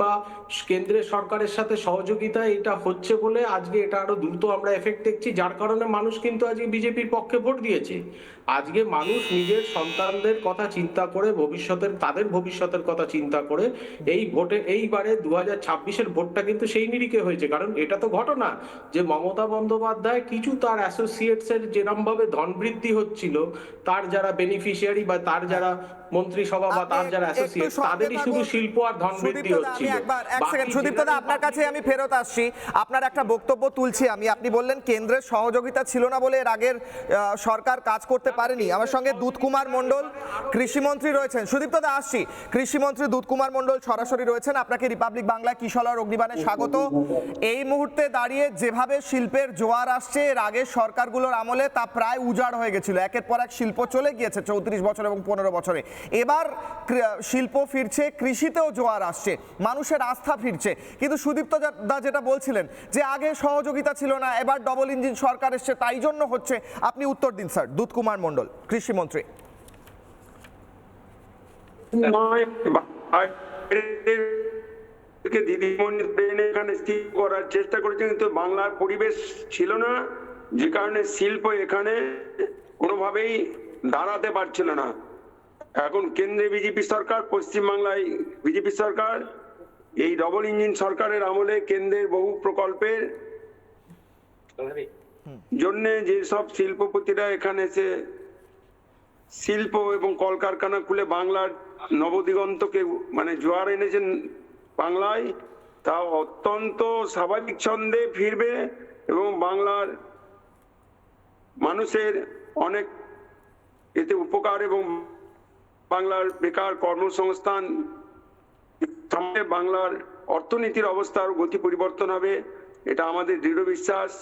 বা কেন্দ্রের সরকারের সাথে সহযোগিতা এটা হচ্ছে বলে আজকে এটা আরো দ্রুত আমরা এফেক্ট দেখছি, যার কারণে মানুষ কিন্তু আজকে বিজেপির পক্ষে ভোট দিয়েছে। আজকে মানুষ নিজের সন্তানদের কথা চিন্তা করে তাদের ভবিষ্যতের কথা চিন্তা করে এই ভোটে এইবারে 2026-এর ভোটটা কিন্তু সেই নিরিখে হয়েছে। কারণ এটা তো ঘটনা যে মমতা বন্দ্যোপাধ্যায় কিছু তার অ্যাসোসিয়েটস এর যেরকম ভাবে ধন বৃদ্ধি হচ্ছিল, তার যারা বেনিফিশিয়ারি বা তার যারা মন্ত্রিসভা বা তার যারা অ্যাসোসিয়েট, তাদেরই শুধু শিল্প আর ধন বৃদ্ধি হচ্ছিল। এক সেকেন্ড সুদীপ্ত দা, আপনার কাছে আমি ফেরত আসছি। আপনার একটা বক্তব্য তুলছি আপনি বললেন কেন্দ্রের সহযোগিতা ছিল না বলে এর আগের সরকার কাজ করতে পারেনি। আমার সঙ্গে দুধকুমার মণ্ডল কৃষিমন্ত্রী রয়েছেন। সুদীপ্ত দা, আসছি। কৃষিমন্ত্রী দুধকুমার মণ্ডল সরাসরি রয়েছেন। আপনাকে রিপাবলিক বাংলা কিশলয় অগ্নিবাণে স্বাগত। এই মুহূর্তে দাঁড়িয়ে যেভাবে শিল্পের জোয়ার আসছে, এর আগের সরকারগুলোর আমলে তা প্রায় উজাড় হয়ে গেছিল। একের পর এক শিল্প চলে গিয়েছে 34 বছর এবং 15 বছরে। এবার শিল্প ফিরছে, কৃষিতেও জোয়ার আসছে, মানুষের আস্থা ফিরছে। কিন্তু সুদীপ্ত দা যেটা বলছিলেন যে আগে সহযোগিতা ছিল না, এবার ডবল ইঞ্জিন সরকার এসছে, তাই জন্য হচ্ছে, আপনি উত্তর দিন স্যার। দুধকুমার মণ্ডল, কৃষিমন্ত্রী। দিদিমণি এখানে স্থির করার চেষ্টা করেছে, কিন্তু বাংলার পরিবেশ ছিল না, যে কারণে শিল্প এখানে কোনোভাবেই দাঁড়াতে পারছিল না। এখন কেন্দ্রে বিজেপি সরকার, পশ্চিমবাংলায় বিজেপি সরকার, এই ডবল ইঞ্জিন সরকারের আমলে কেন্দ্রের বহু প্রকল্পের জন্য যেসব শিল্পপতিরা এখানে এসে শিল্প এবং কলকারখানা খুলে বাংলার নবদিগন্তকে মানে জোয়ার এনেছেন বাংলায়, তা অত্যন্ত স্বাভাবিক ছন্দে ফিরবে এবং বাংলার মানুষের অনেক এতে উপকার এবং বাংলার বেকার কর্মসংস্থান, বাংলার অর্থনীতির অবস্থার গতি পরিবর্তন হবে, এটা আমাদের দৃঢ় বিশ্বাস।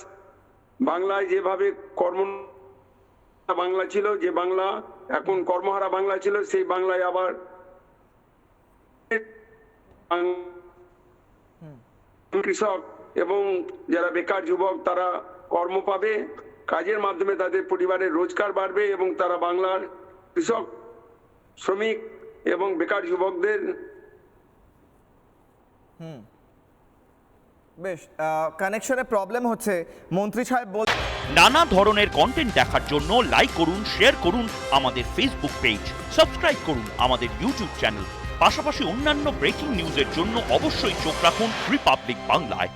বাংলায় যেভাবে বাংলা ছিল, যে বাংলা এখন কর্মহারা বাংলা ছিল, সেই বাংলায় আবার কৃষক এবং যারা বেকার যুবক তারা কর্ম পাবে, কাজের মাধ্যমে তাদের পরিবারের রোজগার বাড়বে এবং তারা বাংলার কৃষক, শ্রমিক এবং বেকার যুবকদের বেশ কানেকশনে প্রবলেম হচ্ছে। মন্ত্রী সাহেব বল, নানা ধরনের কন্টেন্ট দেখার জন্য লাইক করুন, শেয়ার করুন আমাদের ফেসবুক পেজ, সাবস্ক্রাইব করুন আমাদের ইউটিউব চ্যানেল। পাশাপাশি অন্যান্য ব্রেকিং নিউজের জন্য অবশ্যই চোখ রাখুন রিপাবলিক বাংলায়।